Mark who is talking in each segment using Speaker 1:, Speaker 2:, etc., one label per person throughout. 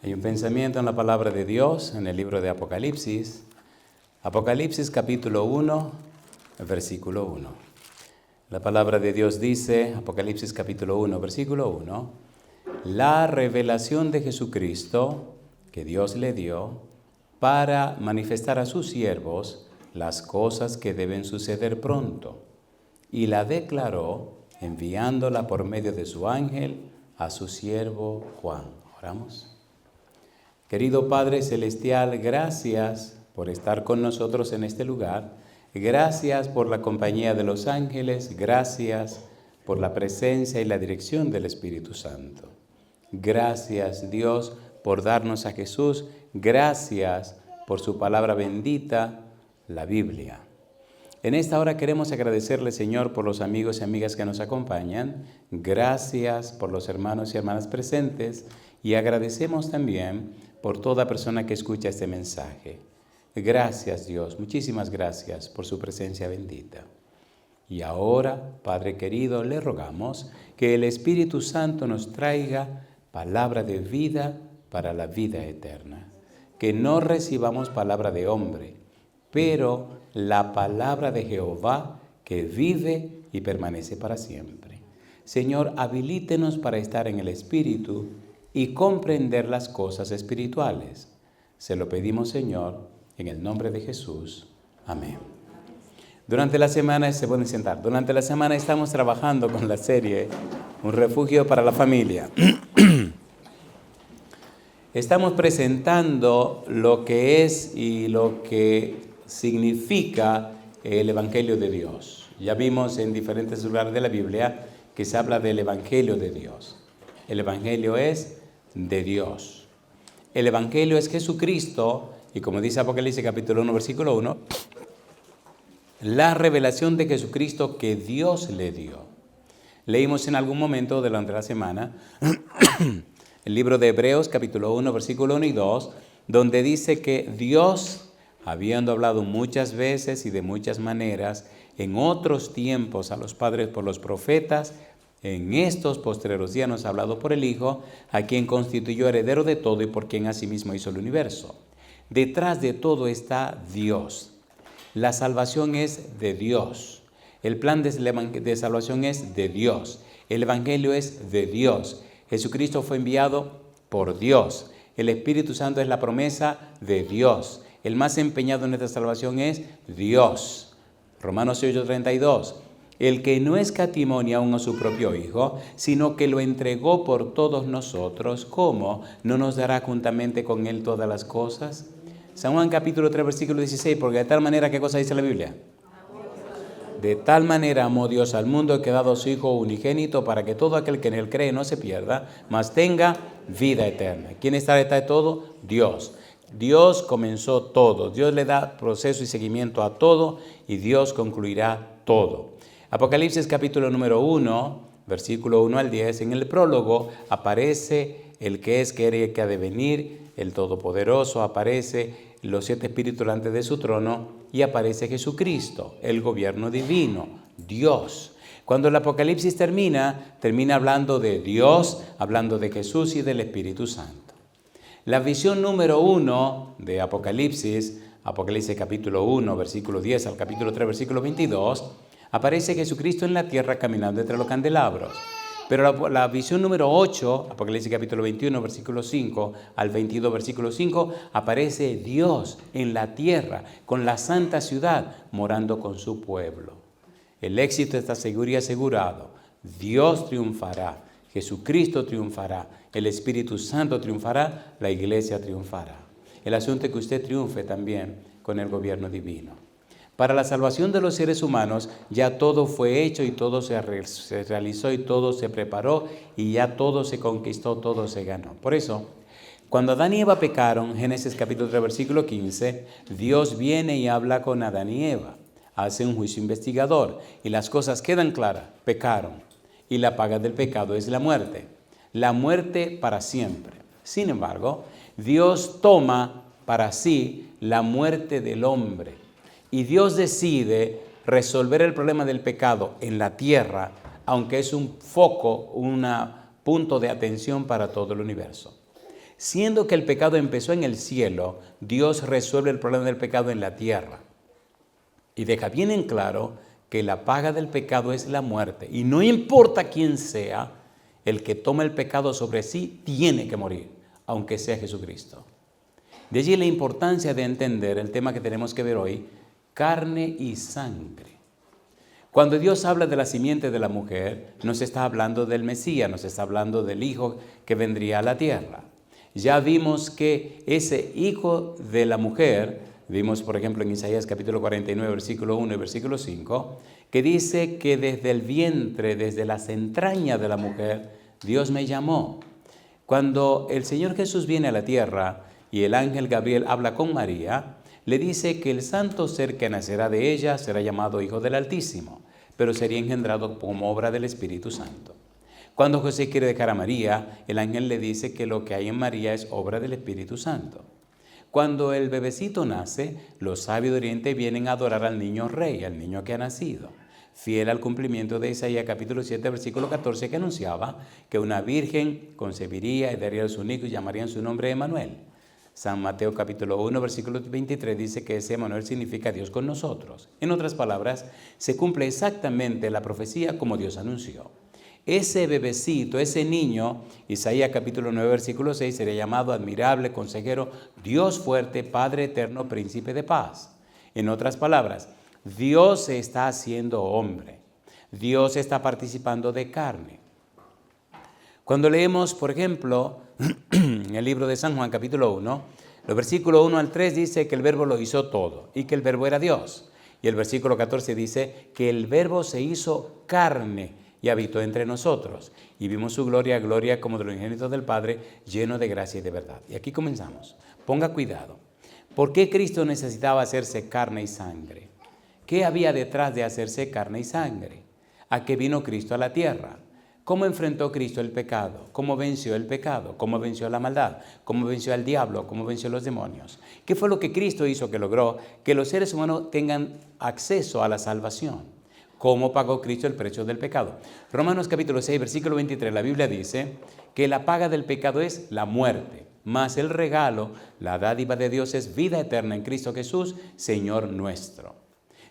Speaker 1: Hay un pensamiento en la palabra de Dios en el libro de Apocalipsis. Apocalipsis capítulo 1, versículo 1. La palabra de Dios dice, Apocalipsis capítulo 1, versículo 1, la revelación de Jesucristo que Dios le dio para manifestar a sus siervos las cosas que deben suceder pronto. Y la declaró enviándola por medio de su ángel a su siervo Juan. Oramos. Querido Padre Celestial, gracias por estar con nosotros en este lugar. Gracias por la compañía de los ángeles. Gracias por la presencia y la dirección del Espíritu Santo. Gracias, Dios, por darnos a Jesús. Gracias por su palabra bendita, la Biblia. En esta hora queremos agradecerle, Señor, por los amigos y amigas que nos acompañan. Gracias por los hermanos y hermanas presentes. Y agradecemos también por toda persona que escucha este mensaje. Gracias, Dios, muchísimas gracias por su presencia bendita. Y ahora, Padre querido, le rogamos que el Espíritu Santo nos traiga palabra de vida para la vida eterna. Que no recibamos palabra de hombre, pero la palabra de Jehová que vive y permanece para siempre. Señor, habilítenos para estar en el Espíritu y comprender las cosas espirituales. Se lo pedimos, Señor, en el nombre de Jesús. Amén. Durante la semana, se pueden sentar, durante la semana estamos trabajando con la serie Un refugio para la familia. Estamos presentando lo que es y lo que significa el Evangelio de Dios. Ya vimos en diferentes lugares de la Biblia que se habla del Evangelio de Dios. El Evangelio es de Dios. El Evangelio es Jesucristo, y como dice Apocalipsis capítulo 1, versículo 1, la revelación de Jesucristo que Dios le dio. Leímos en algún momento durante la semana el libro de Hebreos capítulo 1, versículo 1 y 2, donde dice que Dios, habiendo hablado muchas veces y de muchas maneras, en otros tiempos a los padres por los profetas, en estos postreros días nos ha hablado por el Hijo, a quien constituyó heredero de todo y por quien asimismo hizo el universo. Detrás de todo está Dios. La salvación es de Dios. El plan de salvación es de Dios. El Evangelio es de Dios. Jesucristo fue enviado por Dios. El Espíritu Santo es la promesa de Dios. El más empeñado en nuestra salvación es Dios. Romanos 8:32. El que no escatimó ni aun a su propio Hijo, sino que lo entregó por todos nosotros, ¿cómo no nos dará juntamente con Él todas las cosas? San Juan capítulo 3, versículo 16, porque de tal manera, ¿qué cosa dice la Biblia? De tal manera amó Dios al mundo que ha dado a su Hijo unigénito para que todo aquel que en Él cree no se pierda, mas tenga vida eterna. ¿Quién está detrás de todo? Dios. Dios comenzó todo. Dios le da proceso y seguimiento a todo y Dios concluirá todo. Apocalipsis capítulo número 1, versículo 1 al 10, en el prólogo aparece el que es, que era y que ha de venir, el Todopoderoso, aparece los 7 espíritus delante de su trono y aparece Jesucristo, el gobierno divino, Dios. Cuando el Apocalipsis termina hablando de Dios, hablando de Jesús y del Espíritu Santo. La visión número 1 de Apocalipsis, Apocalipsis capítulo 1, versículo 10 al capítulo 3, versículo 22, aparece Jesucristo en la tierra caminando entre los candelabros. Pero la visión número 8, Apocalipsis capítulo 21, versículo 5 al 22, versículo 5, aparece Dios en la tierra, con la santa ciudad, morando con su pueblo. El éxito está seguro y asegurado. Dios triunfará, Jesucristo triunfará, el Espíritu Santo triunfará, la iglesia triunfará. El asunto es que usted triunfe también con el gobierno divino. Para la salvación de los seres humanos ya todo fue hecho y todo se realizó y todo se preparó y ya todo se conquistó, todo se ganó. Por eso, cuando Adán y Eva pecaron, Génesis capítulo 3, versículo 15, Dios viene y habla con Adán y Eva, hace un juicio investigador y las cosas quedan claras, pecaron y la paga del pecado es la muerte para siempre. Sin embargo, Dios toma para sí la muerte del hombre. Y Dios decide resolver el problema del pecado en la tierra, aunque es un foco, un punto de atención para todo el universo. Siendo que el pecado empezó en el cielo, Dios resuelve el problema del pecado en la tierra. Y deja bien en claro que la paga del pecado es la muerte. Y no importa quién sea, el que toma el pecado sobre sí tiene que morir, aunque sea Jesucristo. De allí la importancia de entender el tema que tenemos que ver hoy, carne y sangre. Cuando Dios habla de la simiente de la mujer, nos está hablando del Mesías, nos está hablando del Hijo que vendría a la tierra. Ya vimos que ese Hijo de la mujer, vimos por ejemplo en Isaías capítulo 49, versículo 1 y versículo 5, que dice que desde el vientre, desde las entrañas de la mujer, Dios me llamó. Cuando el Señor Jesús viene a la tierra y el ángel Gabriel habla con María, le dice que el santo ser que nacerá de ella será llamado Hijo del Altísimo, pero sería engendrado como obra del Espíritu Santo. Cuando José quiere dejar a María, el ángel le dice que lo que hay en María es obra del Espíritu Santo. Cuando el bebecito nace, los sabios de Oriente vienen a adorar al niño rey, al niño que ha nacido, fiel al cumplimiento de Isaías capítulo 7, versículo 14, que anunciaba que una virgen concebiría y daría a su hijo y llamarían su nombre Emmanuel. San Mateo capítulo 1, versículo 23 dice que ese Emmanuel significa Dios con nosotros. En otras palabras, se cumple exactamente la profecía como Dios anunció. Ese bebecito, ese niño, Isaías capítulo 9, versículo 6, sería llamado admirable, consejero, Dios fuerte, Padre eterno, príncipe de paz. En otras palabras, Dios se está haciendo hombre. Dios está participando de carne. Cuando leemos, por ejemplo, en el libro de San Juan, capítulo 1, los versículos 1 al 3 dice que el verbo lo hizo todo y que el verbo era Dios. Y el versículo 14 dice que el verbo se hizo carne y habitó entre nosotros. Y vimos su gloria, gloria como de los unigénitos del Padre, lleno de gracia y de verdad. Y aquí comenzamos. Ponga cuidado. ¿Por qué Cristo necesitaba hacerse carne y sangre? ¿Qué había detrás de hacerse carne y sangre? ¿A qué vino Cristo a la tierra? ¿Cómo enfrentó Cristo el pecado? ¿Cómo venció el pecado? ¿Cómo venció la maldad? ¿Cómo venció al diablo? ¿Cómo venció a los demonios? ¿Qué fue lo que Cristo hizo que logró que los seres humanos tengan acceso a la salvación? ¿Cómo pagó Cristo el precio del pecado? Romanos capítulo 6, versículo 23, la Biblia dice que la paga del pecado es la muerte, mas el regalo, la dádiva de Dios es vida eterna en Cristo Jesús, Señor nuestro.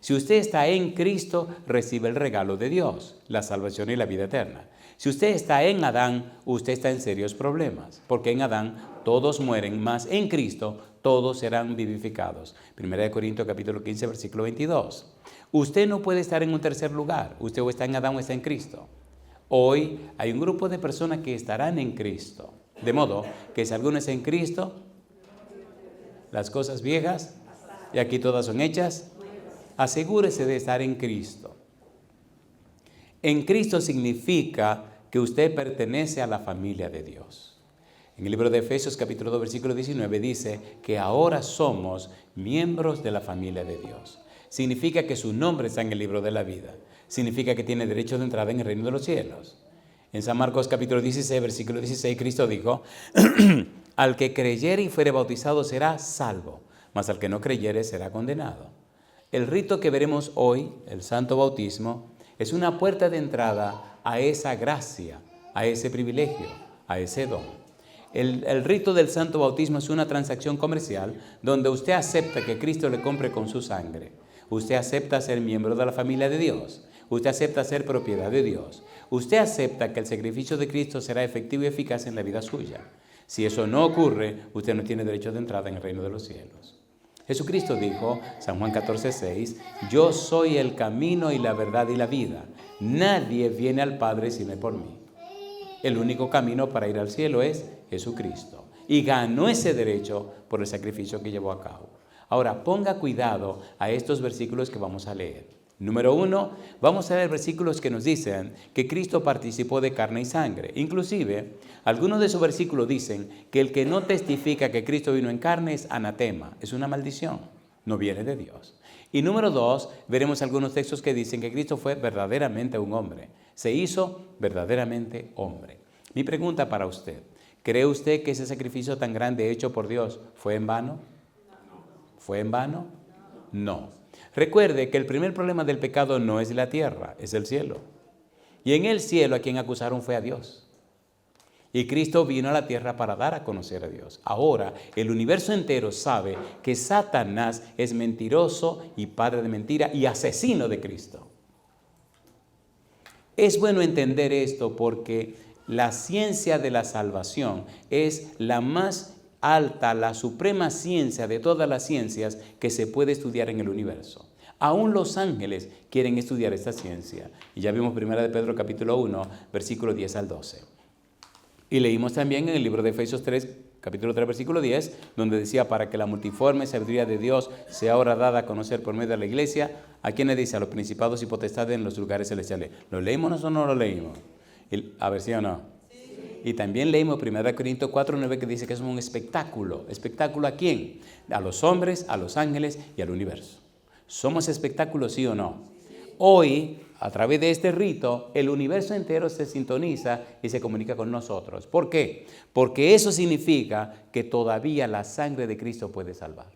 Speaker 1: Si usted está en Cristo, recibe el regalo de Dios, la salvación y la vida eterna. Si usted está en Adán, usted está en serios problemas, porque en Adán todos mueren, mas en Cristo todos serán vivificados. 1 Corintios capítulo 15, versículo 22. Usted no puede estar en un tercer lugar, usted o está en Adán o está en Cristo. Hoy hay un grupo de personas que estarán en Cristo, de modo que si alguno es en Cristo, las cosas viejas, y aquí todas son hechas, asegúrese de estar en Cristo. En Cristo significa que usted pertenece a la familia de Dios. En el libro de Efesios capítulo 2 versículo 19 dice que ahora somos miembros de la familia de Dios. Significa que su nombre está en el libro de la vida. Significa que tiene derecho de entrada en el reino de los cielos. En San Marcos capítulo 16 versículo 16 Cristo dijo, al que creyere y fuere bautizado será salvo, mas al que no creyere será condenado. El rito que veremos hoy, el santo bautismo, es una puerta de entrada a esa gracia, a ese privilegio, a ese don. El rito del santo bautismo es una transacción comercial donde usted acepta que Cristo le compre con su sangre. Usted acepta ser miembro de la familia de Dios. Usted acepta ser propiedad de Dios. Usted acepta que el sacrificio de Cristo será efectivo y eficaz en la vida suya. Si eso no ocurre, usted no tiene derecho de entrada en el reino de los cielos. Jesucristo dijo, San Juan 14, 6, yo soy el camino y la verdad y la vida. Nadie viene al Padre sino por mí. El único camino para ir al cielo es Jesucristo. Y ganó ese derecho por el sacrificio que llevó a cabo. Ahora, ponga cuidado a estos versículos que vamos a leer. Número 1, vamos a leer versículos que nos dicen que Cristo participó de carne y sangre. Inclusive, algunos de esos versículos dicen que el que no testifica que Cristo vino en carne es anatema, es una maldición, no viene de Dios. Y número 2, veremos algunos textos que dicen que Cristo fue verdaderamente un hombre, se hizo verdaderamente hombre. Mi pregunta para usted, ¿cree usted que ese sacrificio tan grande hecho por Dios fue en vano? ¿Fue en vano? No. Recuerde que el primer problema del pecado no es la tierra, es el cielo. Y en el cielo a quien acusaron fue a Dios. Y Cristo vino a la tierra para dar a conocer a Dios. Ahora, el universo entero sabe que Satanás es mentiroso y padre de mentira y asesino de Cristo. Es bueno entender esto porque la ciencia de la salvación es la más alta, la suprema ciencia de todas las ciencias que se puede estudiar en el universo. Aún los ángeles quieren estudiar esta ciencia. Y ya vimos 1 de Pedro capítulo 1, versículo 10 al 12. Y leímos también en el libro de Efesios 3, capítulo 3, versículo 10, donde decía, para que la multiforme sabiduría de Dios sea ahora dada a conocer por medio de la iglesia, ¿a quién le dice? A los principados y potestades en los lugares celestiales. ¿Lo leímos o no lo leímos? A ver, ¿sí o no? Sí. Y también leímos 1 Corintios 4, 9, que dice que es un espectáculo. ¿Espectáculo a quién? A los hombres, a los ángeles y al universo. ¿Somos espectáculos, sí o no? Hoy, a través de este rito, el universo entero se sintoniza y se comunica con nosotros. ¿Por qué? Porque eso significa que todavía la sangre de Cristo puede salvar.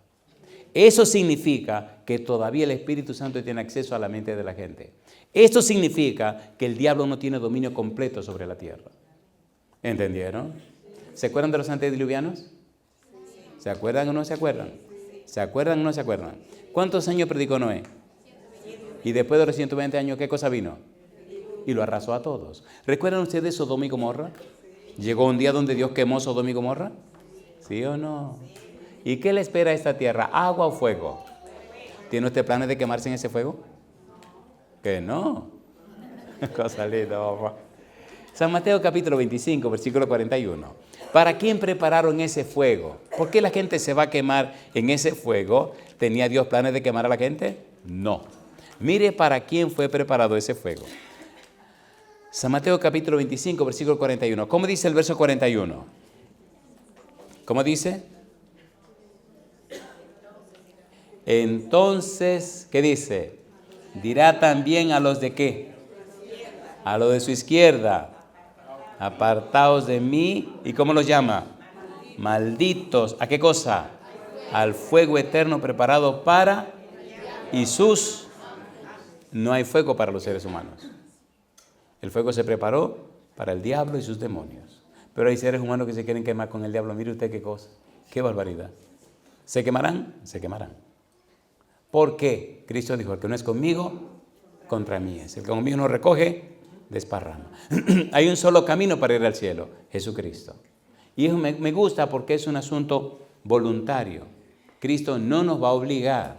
Speaker 1: Eso significa que todavía el Espíritu Santo tiene acceso a la mente de la gente. Esto significa que el diablo no tiene dominio completo sobre la tierra. ¿Entendieron? ¿Se acuerdan de los antediluvianos? ¿Se acuerdan o no se acuerdan? ¿Se acuerdan o no se acuerdan? ¿Cuántos años predicó Noé? Y después de los 120 años, ¿qué cosa vino? Y lo arrasó a todos. ¿Recuerdan ustedes Sodoma y Gomorra? ¿Llegó un día donde Dios quemó Sodoma y Gomorra? ¿Sí o no? ¿Y qué le espera a esta tierra? ¿Agua o fuego? ¿Tiene usted planes de quemarse en ese fuego? Que no. Cosa linda, papá. San Mateo capítulo 25, versículo 41. ¿Para quién prepararon ese fuego? ¿Por qué la gente se va a quemar en ese fuego? ¿Tenía Dios planes de quemar a la gente? No. Mire para quién fue preparado ese fuego. San Mateo capítulo 25, versículo 41. ¿Cómo dice el verso 41? ¿Cómo dice? Entonces, ¿qué dice? Dirá también a los de ¿qué? A los de su izquierda. Apartaos de mí. ¿Y cómo los llama? Malditos. ¿A qué cosa? Al fuego eterno preparado para y sus. No hay fuego para los seres humanos. El fuego se preparó para el diablo y sus demonios. Pero hay seres humanos que se quieren quemar con el diablo. Mire usted qué cosa. Qué barbaridad. ¿Se quemarán? Se quemarán. ¿Por qué? Cristo dijo, el que no es conmigo, contra mí es. El que conmigo no recoge, desparrama. Hay un solo camino para ir al cielo, Jesucristo. Y eso me gusta porque es un asunto voluntario. Cristo no nos va a obligar.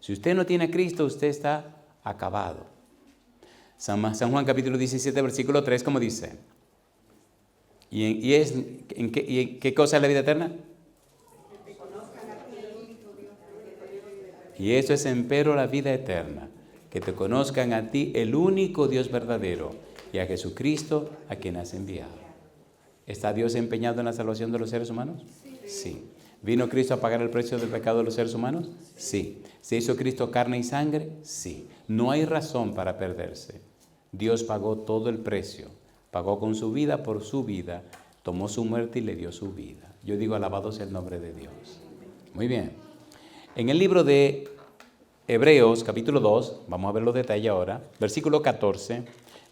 Speaker 1: Si usted no tiene a Cristo, usted está acabado. San Juan capítulo 17, versículo 3, ¿cómo dice? ¿En qué cosa es la vida eterna? Y eso es empero la vida eterna, que te conozcan a ti, el único Dios verdadero, y a Jesucristo, a quien has enviado. ¿Está Dios empeñado en la salvación de los seres humanos? Sí. ¿Vino Cristo a pagar el precio del pecado de los seres humanos? Sí. ¿Se hizo Cristo carne y sangre? Sí. No hay razón para perderse. Dios pagó todo el precio. Pagó con su vida por su vida. Tomó su muerte y le dio su vida. Yo digo, alabado sea el nombre de Dios. Muy bien. En el libro de Hebreos, capítulo 2, vamos a ver los detalles ahora, versículo 14,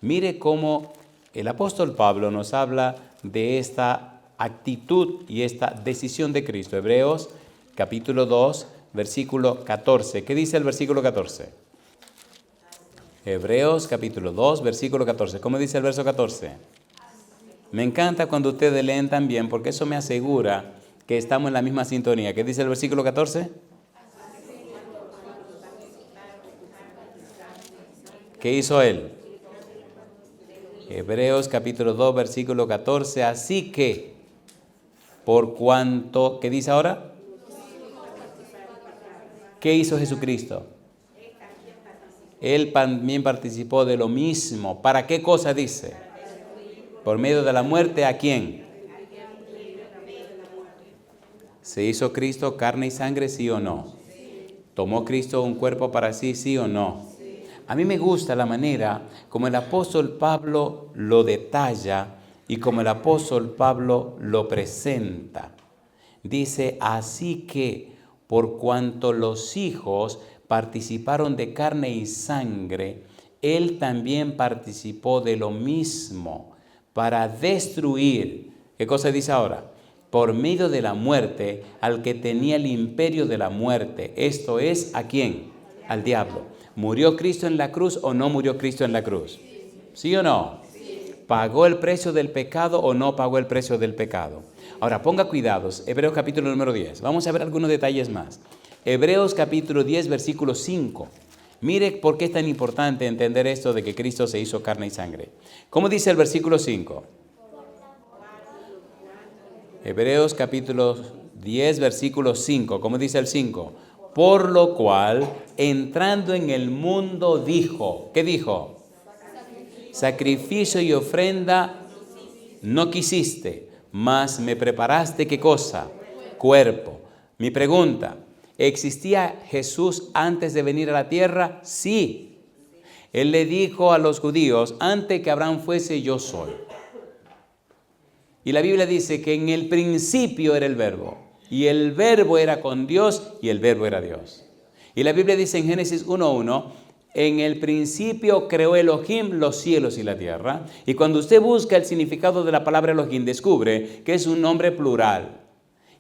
Speaker 1: mire cómo el apóstol Pablo nos habla de esta actitud y esta decisión de Cristo. Hebreos, capítulo 2, versículo 14. ¿Qué dice el versículo 14? Hebreos, capítulo 2, versículo 14. ¿Cómo dice el verso 14? Me encanta cuando ustedes leen también, porque eso me asegura que estamos en la misma sintonía. ¿Qué dice el versículo 14? ¿Qué hizo él? Hebreos capítulo 2, versículo 14. Así que, por cuanto, ¿qué dice ahora? ¿Qué hizo Jesucristo? Él también participó de lo mismo. ¿Para qué cosa dice? Por medio de la muerte, ¿a quién? ¿Se hizo Cristo carne y sangre, sí o no? ¿Tomó Cristo un cuerpo para sí, sí o no? A mí me gusta la manera como el apóstol Pablo lo detalla y como el apóstol Pablo lo presenta. Dice, así que por cuanto los hijos participaron de carne y sangre, él también participó de lo mismo para destruir ¿Qué cosa dice ahora? Por medio de la muerte, al que tenía el imperio de la muerte. Esto es, ¿a quién? Al diablo. ¿Murió Cristo en la cruz o no murió Cristo en la cruz? ¿Sí o no? ¿Pagó el precio del pecado o no pagó el precio del pecado? Ahora, ponga cuidados. Hebreos capítulo número 10. Vamos a ver algunos detalles más. Hebreos capítulo 10, versículo 5. Mire por qué es tan importante entender esto de que Cristo se hizo carne y sangre. ¿Cómo dice el versículo 5? Hebreos capítulo 10, versículo 5. ¿Cómo dice el 5? Por lo cual, entrando en el mundo, dijo. ¿Qué dijo? Sacrificio y ofrenda no quisiste, mas me preparaste, ¿qué cosa? Cuerpo. Mi pregunta, ¿existía Jesús antes de venir a la tierra? Sí. Él le dijo a los judíos, antes que Abraham fuese, yo soy. Y la Biblia dice que en el principio era el verbo, y el verbo era con Dios, y el verbo era Dios. Y la Biblia dice en Génesis 1:1, en el principio creó Elohim los cielos y la tierra. Y cuando usted busca el significado de la palabra Elohim, descubre que es un nombre plural.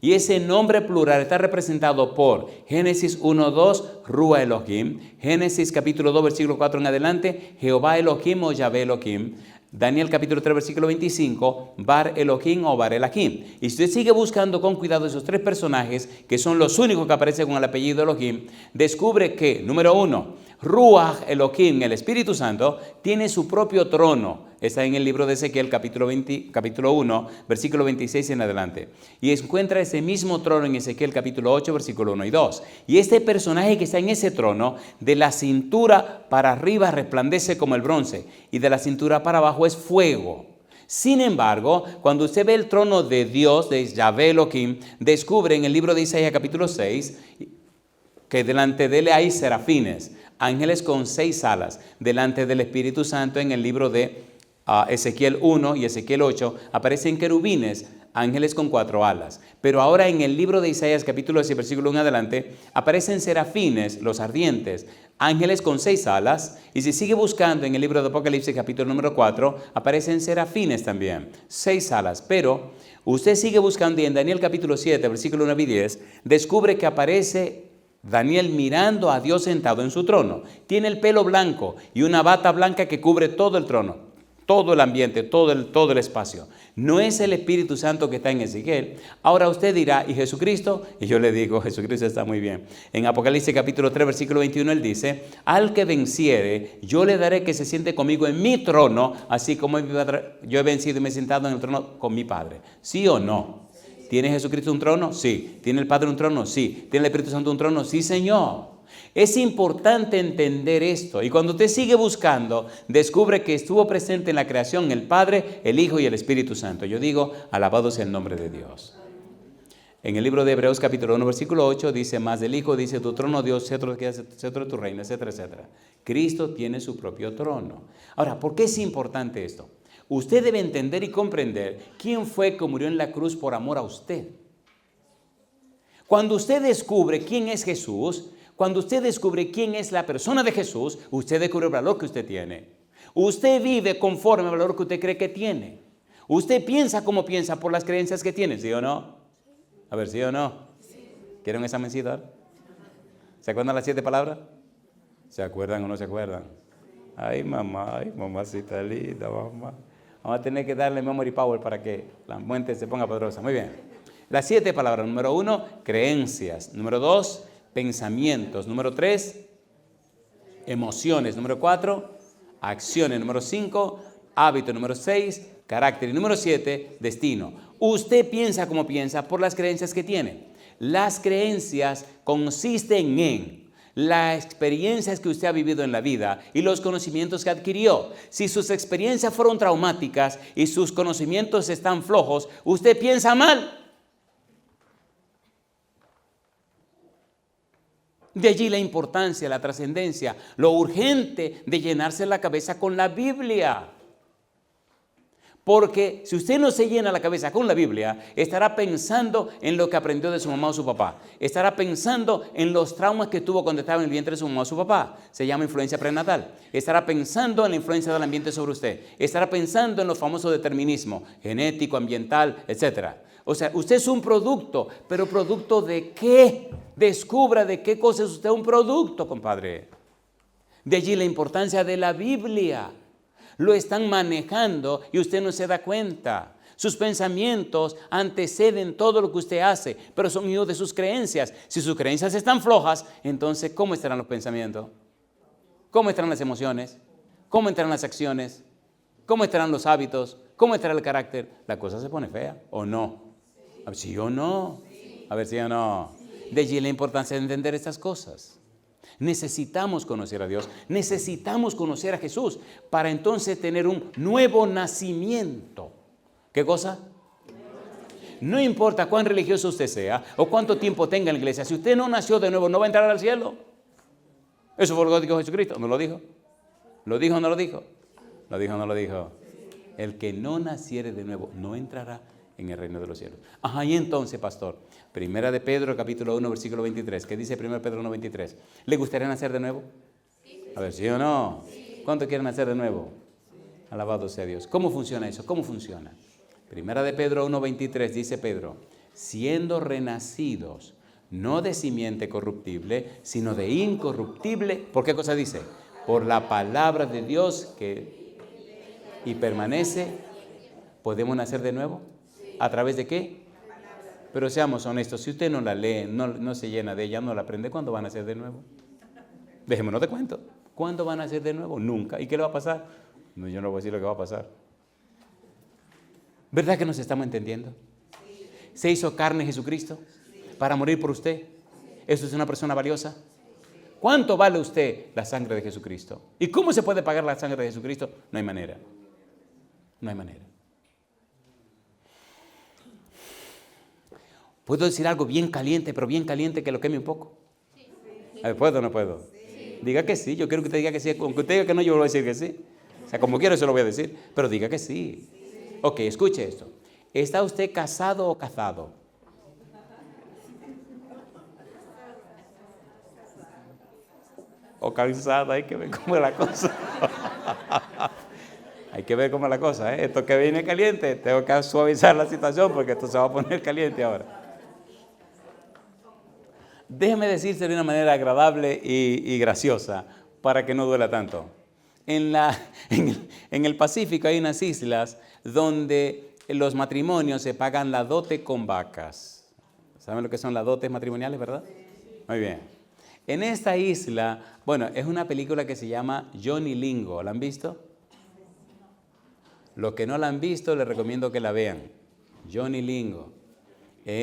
Speaker 1: Y ese nombre plural está representado por Génesis 1:2, Rúa Elohim. Génesis capítulo 2, versículo 4 en adelante, Jehová Elohim o Yahvé Elohim. Daniel capítulo 3, versículo 25, Bar Elohim o Bar Elohim. Y si usted sigue buscando con cuidado esos tres personajes, que son los únicos que aparecen con el apellido Elohim, descubre que, número 1, Ruach Elohim, el Espíritu Santo, tiene su propio trono. Está en el libro de Ezequiel, capítulo 1, versículo 26 en adelante. Y encuentra ese mismo trono en Ezequiel, capítulo 8, versículo 1 y 2. Y este personaje que está en ese trono, de la cintura para arriba resplandece como el bronce, y de la cintura para abajo es fuego. Sin embargo, cuando usted ve el trono de Dios, de Yahvé Elohim, descubre en el libro de Isaías, capítulo 6, que delante de él hay serafines, ángeles con 6 alas. Delante del Espíritu Santo en el libro de Ezequiel 1 y Ezequiel 8 aparecen querubines, ángeles con 4 alas. Pero ahora en el libro de Isaías capítulo 6 versículo 1 en adelante aparecen serafines, los ardientes, ángeles con 6 alas. Y si sigue buscando en el libro de Apocalipsis capítulo número 4 aparecen serafines también, 6 alas. Pero usted sigue buscando y en Daniel capítulo 7 versículo 9 y 10 descubre que aparece Daniel mirando a Dios sentado en su trono. Tiene el pelo blanco y una bata blanca que cubre todo el trono, todo el ambiente, todo el espacio. No es el Espíritu Santo que está en Ezequiel. Ahora usted dirá, ¿y Jesucristo? Y yo le digo, Jesucristo está muy bien. En Apocalipsis capítulo 3, versículo 21, él dice, al que venciere, yo le daré que se siente conmigo en mi trono, así como yo he vencido y me he sentado en el trono con mi Padre. ¿Sí o no? ¿Tiene Jesucristo un trono? Sí. ¿Tiene el Padre un trono? Sí. ¿Tiene el Espíritu Santo un trono? Sí, Señor. Es importante entender esto. Y cuando usted sigue buscando, descubre que estuvo presente en la creación el Padre, el Hijo y el Espíritu Santo. Yo digo, alabado sea el nombre de Dios. En el libro de Hebreos capítulo 1, versículo 8, dice, más del Hijo, dice, tu trono, Dios, cetro de tu reino, etcétera, etcétera. Cristo tiene su propio trono. Ahora, ¿por qué es importante esto? Usted debe entender y comprender quién fue que murió en la cruz por amor a usted. Cuando usted descubre quién es Jesús, cuando usted descubre quién es la persona de Jesús, usted descubre el valor que usted tiene. Usted vive conforme al valor que usted cree que tiene. Usted piensa como piensa por las creencias que tiene, ¿sí o no? A ver, ¿sí o no? ¿Quieren un examencito? ¿Se acuerdan las 7 palabras? ¿Se acuerdan o no se acuerdan? Ay, mamacita linda, mamá. Vamos a tener que darle memory power para que la mente se ponga poderosa. Muy bien. Las 7 palabras. Número 1, creencias. Número 2, pensamientos. Número 3, emociones. Número 4, acciones. Número 5, hábito. Número 6, carácter. Y número 7, destino. Usted piensa como piensa por las creencias que tiene. Las creencias consisten en las experiencias que usted ha vivido en la vida y los conocimientos que adquirió. Si sus experiencias fueron traumáticas y sus conocimientos están flojos, usted piensa mal. De allí la importancia, la trascendencia, lo urgente de llenarse la cabeza con la Biblia. Porque si usted no se llena la cabeza con la Biblia, estará pensando en lo que aprendió de su mamá o su papá. Estará pensando en los traumas que tuvo cuando estaba en el vientre de su mamá o su papá. Se llama influencia prenatal. Estará pensando en la influencia del ambiente sobre usted. Estará pensando en los famosos determinismos, genético, ambiental, etc. O sea, usted es un producto, pero ¿producto de qué? Descubra de qué cosa es usted un producto, compadre. De allí la importancia de la Biblia. Lo están manejando y usted no se da cuenta. Sus pensamientos anteceden todo lo que usted hace, pero son hijos de sus creencias. Si sus creencias están flojas, entonces ¿cómo estarán los pensamientos? ¿Cómo estarán las emociones? ¿Cómo estarán las acciones? ¿Cómo estarán los hábitos? ¿Cómo estará el carácter? La cosa se pone fea, ¿o no? A ver, ¿sí o no? A ver, ¿sí o no? De allí la importancia de entender estas cosas. Necesitamos conocer a Dios, necesitamos conocer a Jesús para entonces tener un nuevo nacimiento. ¿Qué cosa? No importa cuán religioso usted sea o cuánto tiempo tenga en la iglesia, si usted no nació de nuevo, no va a entrar al cielo. Eso fue lo que dijo Jesucristo, ¿no lo dijo? ¿Lo dijo o no lo dijo? ¿Lo dijo o no lo dijo? El que no naciere de nuevo no entrará en el reino de los cielos. Ajá, y entonces, pastor, Primera de Pedro, capítulo 1, versículo 23. ¿Qué dice 1 Pedro 1, 23? ¿Le gustaría nacer de nuevo? A ver, ¿sí o no? ¿Cuánto quieren nacer de nuevo? Alabado sea Dios. ¿Cómo funciona eso? ¿Cómo funciona? Primera de Pedro 1, 23 dice Pedro, siendo renacidos, no de simiente corruptible, sino de incorruptible. ¿Por qué cosa dice? Por la palabra de Dios y permanece. ¿Podemos nacer de nuevo? ¿A través de qué? Pero seamos honestos, si usted no la lee, no se llena de ella, no la aprende, ¿cuándo van a nacer de nuevo? Dejémonos de cuento. ¿Cuándo van a nacer de nuevo? Nunca. ¿Y qué le va a pasar? No, yo no voy a decir lo que va a pasar. ¿Verdad que nos estamos entendiendo? ¿Se hizo carne Jesucristo para morir por usted? ¿Eso es una persona valiosa? ¿Cuánto vale usted la sangre de Jesucristo? ¿Y cómo se puede pagar la sangre de Jesucristo? No hay manera. No hay manera. ¿Puedo decir algo bien caliente, pero bien caliente que lo queme un poco? A ver, ¿puedo o no puedo? Diga que sí, yo quiero que usted diga que sí. Aunque usted diga que no, yo voy a decir que sí. O sea, como quiero, eso lo voy a decir. Pero diga que sí. Ok, escuche esto. ¿Está usted casado o casado? O cansada, hay que ver cómo es la cosa. Hay que ver cómo es la cosa, ¿eh? Esto que viene caliente, tengo que suavizar la situación porque esto se va a poner caliente ahora. Déjeme decirse de una manera agradable y graciosa para que no duela tanto. En el Pacífico hay unas islas donde los matrimonios se pagan la dote con vacas. ¿Saben lo que son las dotes matrimoniales, verdad? Muy bien. En esta isla, bueno, es una película que se llama Johnny Lingo. ¿La han visto? Los que no la han visto, les recomiendo que la vean. Johnny Lingo.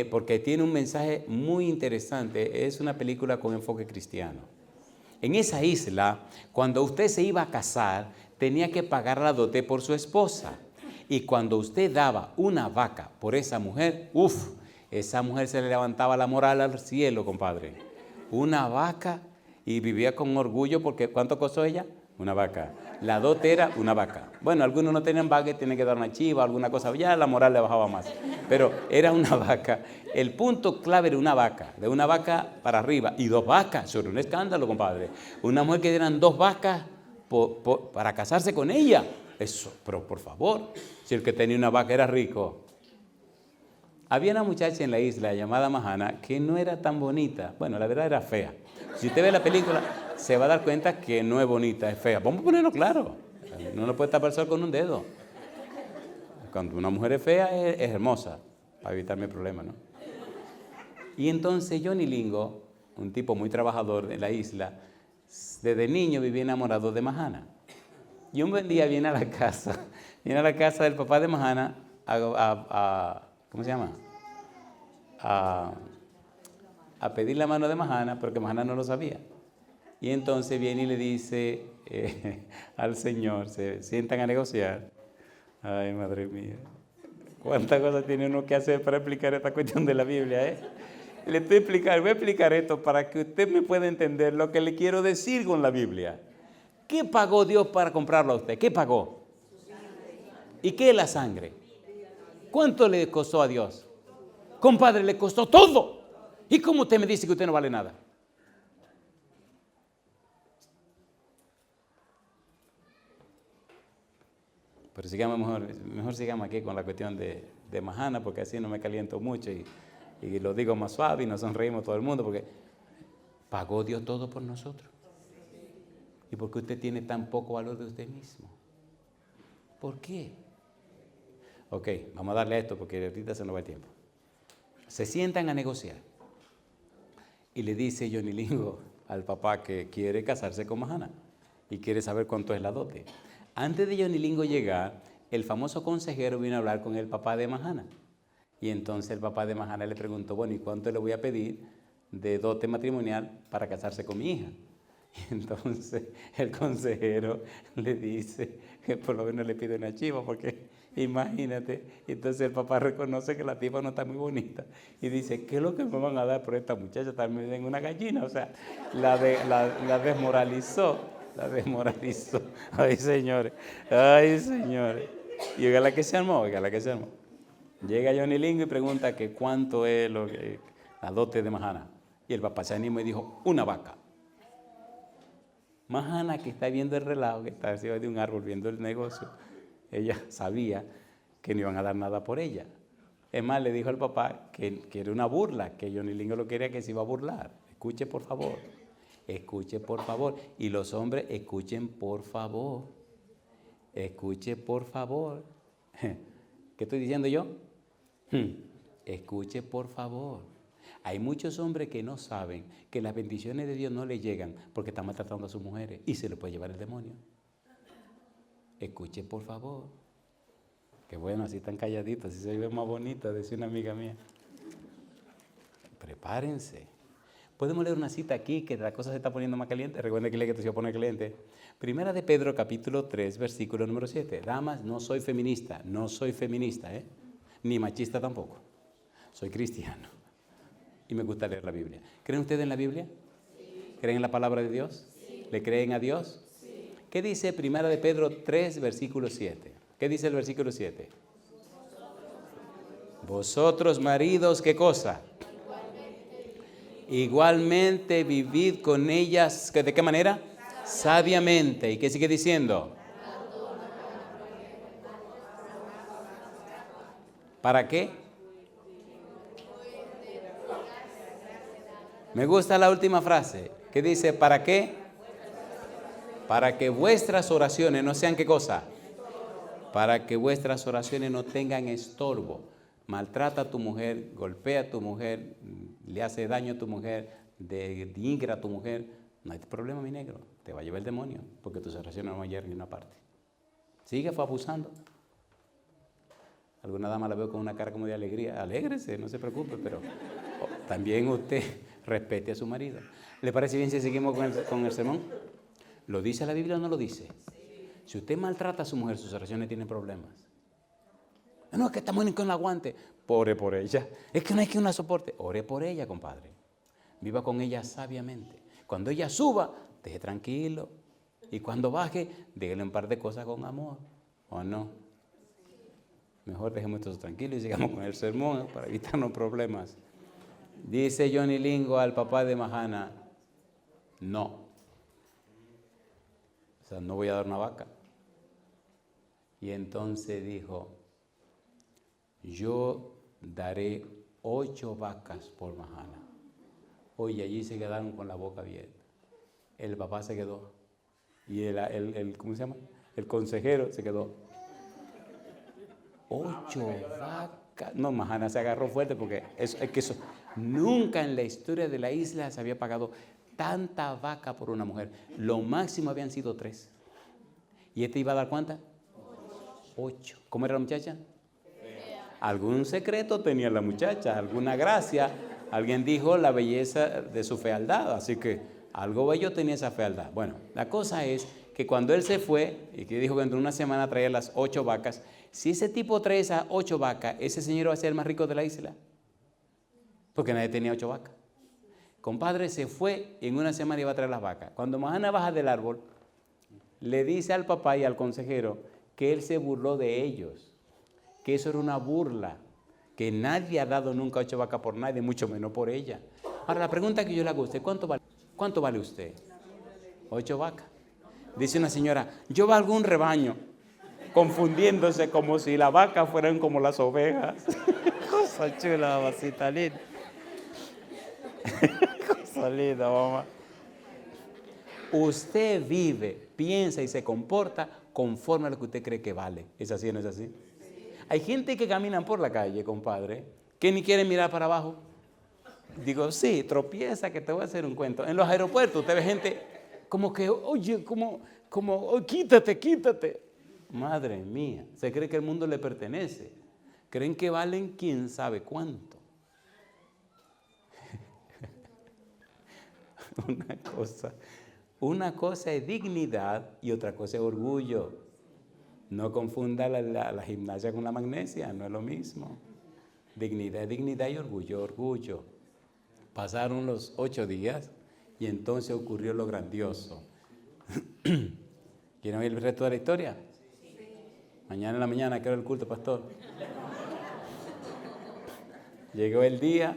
Speaker 1: Porque tiene un mensaje muy interesante. Es una película con enfoque cristiano. En esa isla, cuando usted se iba a casar, tenía que pagar la dote por su esposa. Y cuando usted daba una vaca por esa mujer, esa mujer se le levantaba la moral al cielo, compadre. Una vaca, y vivía con orgullo porque ¿cuánto costó ella? Una vaca. La dote era una vaca. Bueno, algunos no tenían vaca y tenían que dar una chiva, alguna cosa, ya la moral le bajaba más. Pero era una vaca. El punto clave era una vaca, de una vaca para arriba. Y 2 vacas, eso era un escándalo, compadre. Una mujer que dieran 2 vacas para casarse con ella. Eso, pero por favor, si el que tenía una vaca era rico. Había una muchacha en la isla llamada Mahana que no era tan bonita. Bueno, la verdad era fea. Si usted ve la película, se va a dar cuenta que no es bonita, es fea. Vamos a ponerlo claro. No lo puede tapar el sol con un dedo. Cuando una mujer es fea, es hermosa, para evitarme problemas, ¿no? Y entonces Johnny Lingo, un tipo muy trabajador de la isla, desde niño vivía enamorado de Mahana. Y un buen día viene a la casa del papá de Mahana ¿cómo se llama? A pedir la mano de Mahana, porque Mahana no lo sabía. Y entonces viene y le dice al Señor, se sientan a negociar. Ay, madre mía, cuántas cosas tiene uno que hacer para explicar esta cuestión de la Biblia, ¿eh? Voy a explicar esto para que usted me pueda entender lo que le quiero decir con la Biblia. ¿Qué pagó Dios para comprarlo a usted? ¿Qué pagó? ¿Y qué es la sangre? ¿Cuánto le costó a Dios? Compadre, le costó todo. ¿Y cómo usted me dice que usted no vale nada? Pero sigamos mejor sigamos aquí con la cuestión de Mahana, porque así no me caliento mucho y lo digo más suave y nos sonreímos todo el mundo, porque pagó Dios todo por nosotros. ¿Y por qué usted tiene tan poco valor de usted mismo? ¿Por qué? Ok, vamos a darle a esto porque ahorita se nos va el tiempo. Se sientan a negociar y le dice Johnny Lingo al papá que quiere casarse con Mahana y quiere saber cuánto es la dote. Antes de Johnny Lingo llegar, el famoso consejero vino a hablar con el papá de Mahana. Y entonces el papá de Mahana le preguntó, bueno, ¿y cuánto le voy a pedir de dote matrimonial para casarse con mi hija? Y entonces el consejero le dice que por lo menos le pide una chiva, porque imagínate. Entonces el papá reconoce que la tipa no está muy bonita y dice, ¿qué es lo que me van a dar por esta muchacha? También den una gallina. O sea, la desmoralizó. La desmoralizó. Ay, señores. Ay, señores. Y oiga la que se armó, oiga la que se armó. Llega Johnny Lingo y pregunta que cuánto es la dote de Mahana. Y el papá se animó y dijo, una vaca. Mahana, que está viendo el relajo, que está encima de un árbol viendo el negocio, ella sabía que no iban a dar nada por ella. Es más, le dijo al papá que era una burla, que Johnny Lingo lo quería, que se iba a burlar. Escuche, por favor. Escuche, por favor. Y los hombres, escuchen, por favor. Escuche, por favor. ¿Qué estoy diciendo yo? Escuche, por favor. Hay muchos hombres que no saben que las bendiciones de Dios no les llegan porque están maltratando a sus mujeres y se les puede llevar el demonio. Escuche, por favor. Qué bueno, así están calladitos, así se ve más bonita, decía una amiga mía. Prepárense. Podemos leer una cita aquí que la cosa se está poniendo más caliente. Recuerden que se va a poner caliente. Primera de Pedro, capítulo 3, versículo número 7. Damas, no soy feminista, ni machista tampoco. Soy cristiano y me gusta leer la Biblia. ¿Creen ustedes en la Biblia? Sí. ¿Creen en la palabra de Dios? Sí. ¿Le creen a Dios? Sí. ¿Qué dice Primera de Pedro 3, versículo 7? ¿Qué dice el versículo 7? Vosotros maridos, ¿qué cosa? Igualmente vivid con ellas, ¿de qué manera? Sabiamente. ¿Y qué sigue diciendo? ¿Para qué? Me gusta la última frase. ¿Qué dice? ¿Para qué? Para que vuestras oraciones no sean ¿qué cosa? Para que vuestras oraciones no tengan estorbo. Maltrata a tu mujer, golpea a tu mujer, le hace daño a tu mujer, denigra a tu mujer. No hay problema, mi negro. Te va a llevar el demonio porque tus oraciones no van a llegar a ninguna parte. Sigue abusando. Alguna dama la veo con una cara como de alegría. Alégrese, no se preocupe, pero también usted respete a su marido. ¿Le parece bien si seguimos con el sermón? ¿Lo dice la Biblia o no lo dice? Si usted maltrata a su mujer, sus oraciones tienen problemas. No, es que estamos con el aguante. Ore por ella. Es que no hay que una soporte. Ore por ella, compadre. Viva con ella sabiamente. Cuando ella suba, deje tranquilo. Y cuando baje, déjele un par de cosas con amor. ¿O no? Mejor dejemos esto tranquilo y sigamos con el sermón para evitarnos problemas. Dice Johnny Lingo al papá de Mahana, no. O sea, no voy a dar una vaca. Y entonces dijo, yo daré 8 vacas por Mahana. Oye, allí se quedaron con la boca abierta. El papá se quedó. Y ¿cómo se llama? El consejero se quedó. 8 vacas. No, Mahana se agarró fuerte porque eso nunca en la historia de la isla se había pagado tanta vaca por una mujer. Lo máximo habían sido 3. ¿Y este iba a dar cuántas? 8. ¿Cómo era la muchacha? Algún secreto tenía la muchacha, alguna gracia. Alguien dijo la belleza de su fealdad, así que algo bello tenía esa fealdad. Bueno, la cosa es que cuando él se fue y que dijo que en una semana traía las 8 vacas, si ese tipo trae esas 8 vacas, ese señor va a ser el más rico de la isla, porque nadie tenía 8 vacas. Compadre, se fue y en una semana iba a traer las vacas. Cuando Mahana baja del árbol, le dice al papá y al consejero que Él se burló de ellos, que eso era una burla, que nadie ha dado nunca 8 vacas por nadie, mucho menos por ella. Ahora, la pregunta que yo le hago a usted, ¿cuánto vale usted? 8 vacas. Dice una señora, yo valgo un rebaño, confundiéndose como si las vacas fueran como las ovejas. Cosa chula, mamacita linda. Cosa linda, mamá. Usted vive, piensa y se comporta conforme a lo que usted cree que vale. ¿Es así o no es así? Hay gente que caminan por la calle, compadre, que ni quieren mirar para abajo. Digo, sí, tropieza, que te voy a hacer un cuento. En los aeropuertos usted ve gente como que, oye, como oh, quítate. Madre mía, se cree que el mundo le pertenece. Creen que valen quién sabe cuánto. Una cosa es dignidad y otra cosa es orgullo. No confunda la gimnasia con la magnesia, no es lo mismo. Dignidad es dignidad y orgullo, orgullo. Pasaron los 8 días y entonces ocurrió lo grandioso. ¿Quieren oír el resto de la historia? Sí. Mañana en la mañana, ¿qué hora el culto, pastor? Llegó el día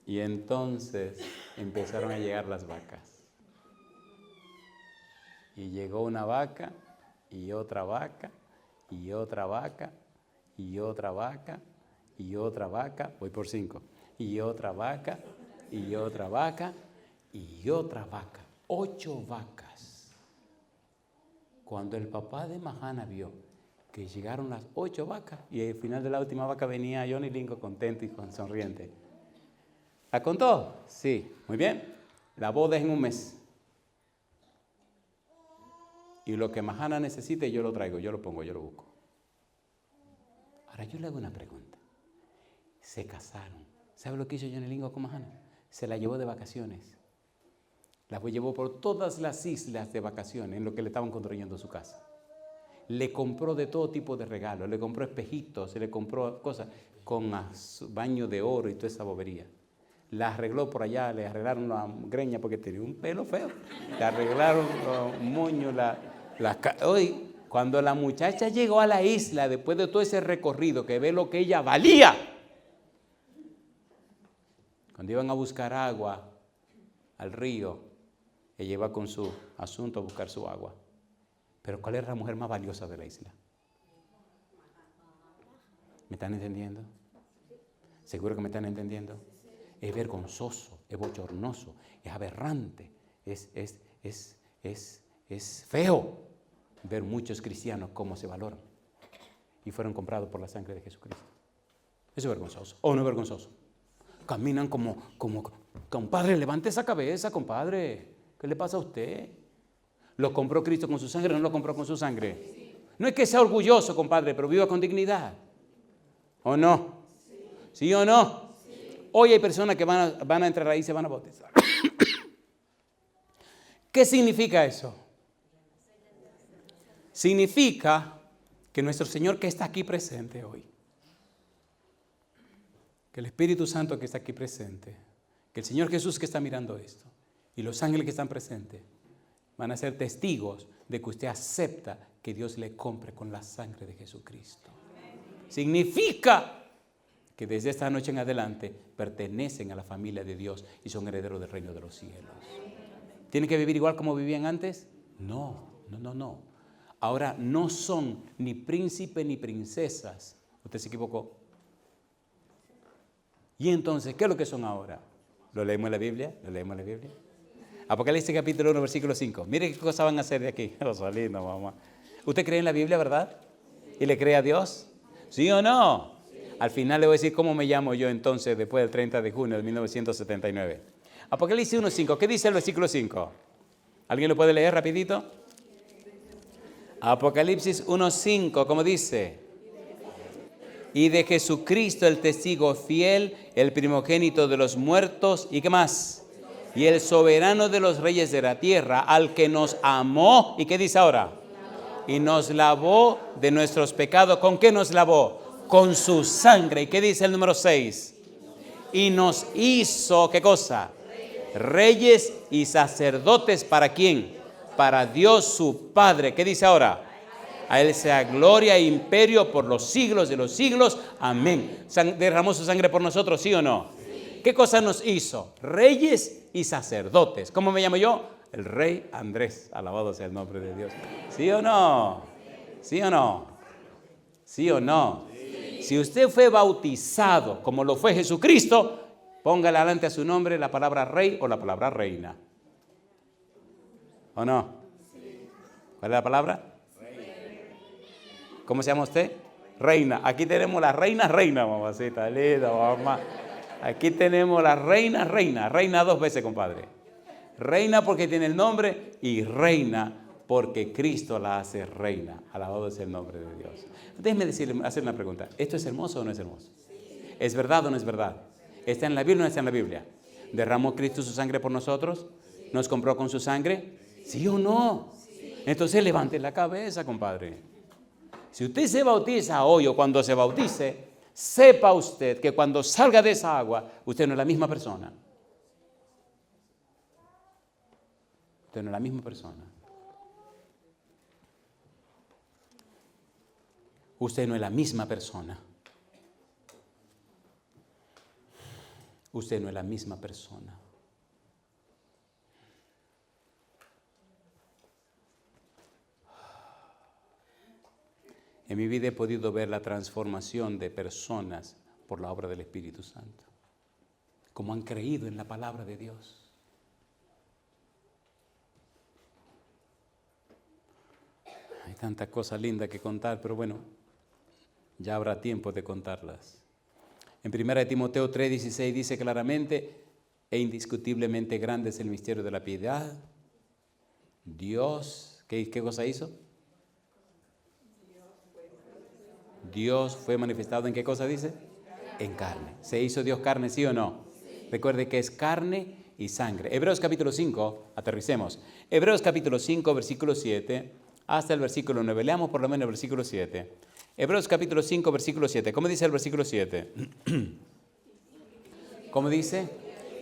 Speaker 1: y entonces empezaron a llegar las vacas. Y llegó una vaca y otra vaca y otra vaca y otra vaca y otra vaca, voy por 5, y otra vaca y otra vaca y otra vaca, 8 vacas. Cuando el papá de Mahana vio que llegaron las 8 vacas y al final de la última vaca venía Johnny Lincoln contento y sonriente. ¿La contó? Sí, muy bien. La boda es en un mes. Y lo que Mahana necesite yo lo traigo, yo lo pongo, yo lo busco. Ahora yo le hago una pregunta. Se casaron. ¿Sabe lo que hizo Johnny Lincoln con Mahana? Se la llevó de vacaciones. La llevó por todas las islas de vacaciones en lo que le estaban construyendo su casa. Le compró de todo tipo de regalos. Le compró espejitos, le compró cosas con baño de oro y toda esa bobería. La arregló por allá, le arreglaron la greña porque tenía un pelo feo. Le arreglaron los moños, Hoy, cuando la muchacha llegó a la isla, después de todo ese recorrido, que ve lo que ella valía, cuando iban a buscar agua al río, ella iba con su asunto a buscar su agua. Pero ¿cuál era la mujer más valiosa de la isla? ¿Me están entendiendo? ¿Seguro que me están entendiendo? Es vergonzoso, es bochornoso, es aberrante, es feo ver muchos cristianos cómo se valoran y fueron comprados por la sangre de Jesucristo. Eso es vergonzoso, ¿o no es vergonzoso? Caminan como, compadre, levante esa cabeza, compadre. ¿Qué le pasa a usted? ¿Lo compró Cristo con su sangre o no lo compró con su sangre? No es que sea orgulloso, compadre, pero viva con dignidad. ¿O no? ¿Sí o no? Hoy hay personas que van a entrar ahí y se van a bautizar. ¿Qué significa eso? Significa que nuestro Señor que está aquí presente hoy, que el Espíritu Santo que está aquí presente, que el Señor Jesús que está mirando esto y los ángeles que están presentes van a ser testigos de que usted acepta que Dios le compre con la sangre de Jesucristo. Significa que desde esta noche en adelante pertenecen a la familia de Dios y son herederos del reino de los cielos. ¿Tienen que vivir igual como vivían antes? No. Ahora no son ni príncipes ni princesas. Usted se equivocó. Y entonces, ¿qué es lo que son ahora? ¿Lo leemos en la Biblia? Apocalipsis capítulo 1, versículo 5. Mire qué cosas van a hacer de aquí. Lindo, mamá. ¿Usted cree en la Biblia, verdad? ¿Y le cree a Dios? ¿Sí o no? Al final le voy a decir cómo me llamo yo entonces después del 30 de junio de 1979. Apocalipsis 1:5. ¿Qué dice el versículo 5? ¿Alguien lo puede leer rapidito? Apocalipsis 1:5, ¿cómo dice? Y de Jesucristo el testigo fiel, el primogénito de los muertos, ¿y qué más? Y el soberano de los reyes de la tierra, al que nos amó, ¿y qué dice ahora? Y nos lavó de nuestros pecados. ¿Con qué nos lavó? Con su sangre. ¿Y qué dice el número 6? Y nos hizo, ¿qué cosa? Reyes y sacerdotes, ¿para quién? Para Dios su Padre. ¿Qué dice ahora? A Él sea gloria e imperio por los siglos de los siglos. Amén. ¿Derramó su sangre por nosotros, sí o no? Sí. ¿Qué cosa nos hizo? Reyes y sacerdotes. ¿Cómo me llamo yo? El rey Andrés. Alabado sea el nombre de Dios. ¿Sí o no? ¿Sí o no? ¿Sí o no? Sí. Si usted fue bautizado como lo fue Jesucristo, póngale adelante a su nombre la palabra rey o la palabra reina. ¿O no? ¿Cuál es la palabra? ¿Cómo se llama usted? Reina. Aquí tenemos la reina, mamacita, linda, mamá. Aquí tenemos la reina, reina 2 veces, compadre. Reina porque tiene el nombre y reina porque Cristo la hace reina. Alabado sea el nombre de Dios. Déjeme hacer una pregunta. ¿Esto es hermoso o no es hermoso? ¿Es verdad o no es verdad? ¿Está en la Biblia o no está en la Biblia? ¿Derramó Cristo su sangre por nosotros? ¿Nos compró con su sangre? ¿Sí o no? Entonces levante la cabeza, compadre. Si usted se bautiza hoy o cuando se bautice, sepa usted que cuando salga de esa agua, usted no es la misma persona. Usted no es la misma persona. Usted no es la misma persona. Usted no es la misma persona. En mi vida he podido ver la transformación de personas por la obra del Espíritu Santo. Como han creído en la palabra de Dios. Hay tantas cosas lindas que contar, pero bueno, ya habrá tiempo de contarlas. En 1 Timoteo 3:16 dice claramente, e indiscutiblemente grande es el misterio de la piedad. Dios, ¿qué cosa hizo? Dios fue manifestado ¿en qué cosa dice? En carne. ¿Se hizo Dios carne, sí o no? Sí. Recuerde que es carne y sangre. Hebreos capítulo 5, aterricemos. Hebreos capítulo 5, versículo 7, hasta el versículo 9. Leamos por lo menos el versículo 7. Hebreos capítulo 5, versículo 7. ¿Cómo dice el versículo 7? ¿Cómo dice?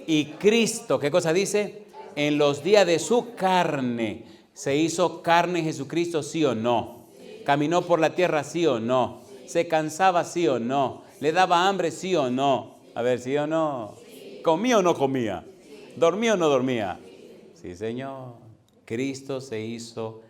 Speaker 1: Y Cristo, ¿qué cosa dice? En los días de su carne. ¿Se hizo carne Jesucristo, sí o no? ¿Caminó por la tierra, sí o no? ¿Se cansaba, sí o no? ¿Le daba hambre, sí o no? A ver, ¿sí o no? ¿Comía o no comía? ¿Dormía o no dormía? Sí, Señor. Cristo se hizo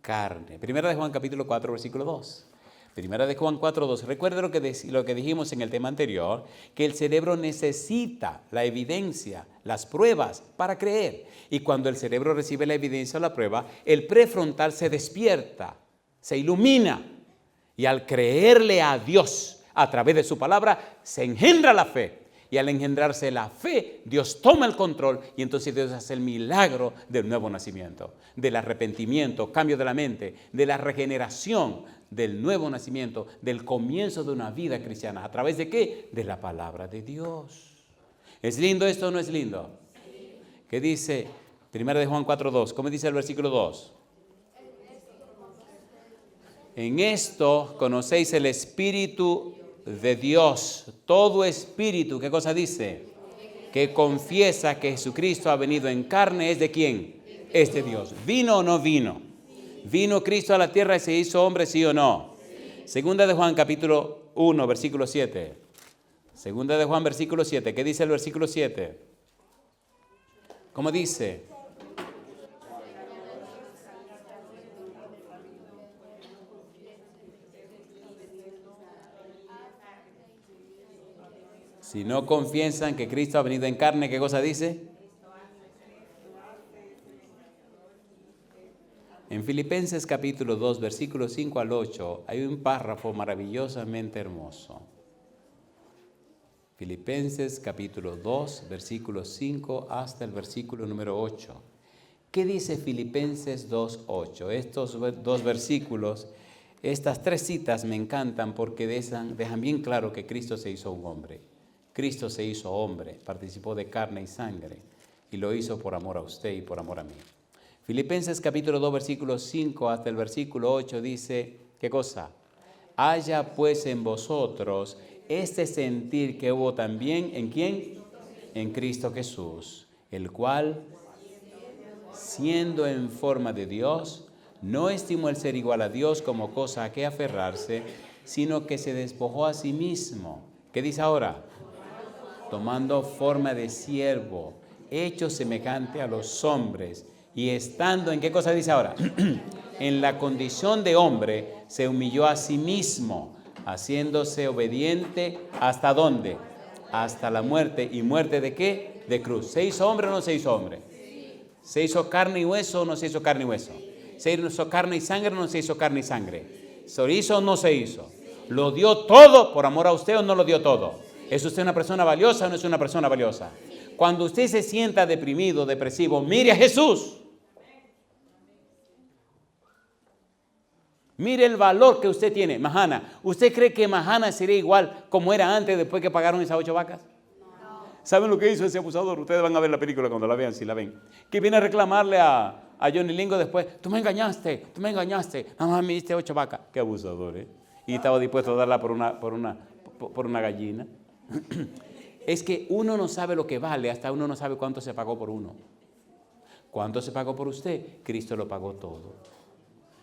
Speaker 1: carne. Primera de Juan capítulo 4, versículo 2. Primera de Juan 4, 2. Recuerde lo que dijimos en el tema anterior, que el cerebro necesita la evidencia, las pruebas para creer. Y cuando el cerebro recibe la evidencia o la prueba, el prefrontal se despierta, se ilumina. Y al creerle a Dios a través de su palabra, se engendra la fe. Y al engendrarse la fe, Dios toma el control y entonces Dios hace el milagro del nuevo nacimiento, del arrepentimiento, cambio de la mente, de la regeneración, del nuevo nacimiento, del comienzo de una vida cristiana. ¿A través de qué? De la palabra de Dios. ¿Es lindo esto o no es lindo? ¿Qué dice? 1 de Juan 4:2. ¿Cómo dice el versículo 2? En esto conocéis el Espíritu de Dios. Todo espíritu, ¿qué cosa dice? Que confiesa que Jesucristo ha venido en carne, ¿es de quién? Es de Dios. ¿Vino o no vino? ¿Vino Cristo a la tierra y se hizo hombre, sí o no? Segunda de Juan capítulo 1, versículo 7. Segunda de Juan, versículo 7. ¿Qué dice el versículo 7? ¿Cómo dice? Si no confiesan que Cristo ha venido en carne, ¿qué cosa dice? En Filipenses capítulo 2, versículos 5 al 8, hay un párrafo maravillosamente hermoso. Filipenses capítulo 2, versículos 5 hasta el versículo número 8. ¿Qué dice Filipenses 2, 8? Estos dos versículos, estas tres citas me encantan porque dejan bien claro que Cristo se hizo un hombre. Cristo se hizo hombre, participó de carne y sangre y lo hizo por amor a usted y por amor a mí. Filipenses capítulo 2, versículo 5 hasta el versículo 8 dice, ¿qué cosa? Haya pues en vosotros este sentir que hubo también, ¿en quién? En Cristo Jesús, el cual, siendo en forma de Dios, No estimó el ser igual a Dios como cosa a que aferrarse, sino que se despojó a sí mismo. ¿Qué dice ahora? Tomando forma de siervo, hecho semejante a los hombres, y estando, ¿en qué cosa dice ahora? En la condición de hombre, se humilló a sí mismo, haciéndose obediente, ¿hasta dónde? Hasta la muerte. ¿Y muerte de qué? De cruz. ¿Se hizo hombre o no se hizo hombre? ¿Se hizo carne y hueso o no se hizo carne y hueso? ¿Se hizo carne y sangre o no se hizo carne y sangre? ¿Se hizo o no se hizo? ¿Lo dio todo por amor a usted o no lo dio todo? ¿Es usted una persona valiosa o no es una persona valiosa? Cuando usted se sienta deprimido, depresivo, mire a Jesús. Mire el valor que usted tiene. Mahana, ¿usted cree que Mahana sería igual como era antes después que pagaron esas 8 vacas? No. ¿Saben lo que hizo ese abusador? Ustedes van a ver la película cuando la vean, si la ven. Que viene a reclamarle a Johnny Lingo después. Tú me engañaste. Nada más me diste 8 vacas. Qué abusador, ¿eh? Y estaba dispuesto a darla por una gallina. Es que uno no sabe lo que vale hasta uno no sabe cuánto se pagó por uno. ¿Cuánto se pagó por usted? Cristo lo pagó todo.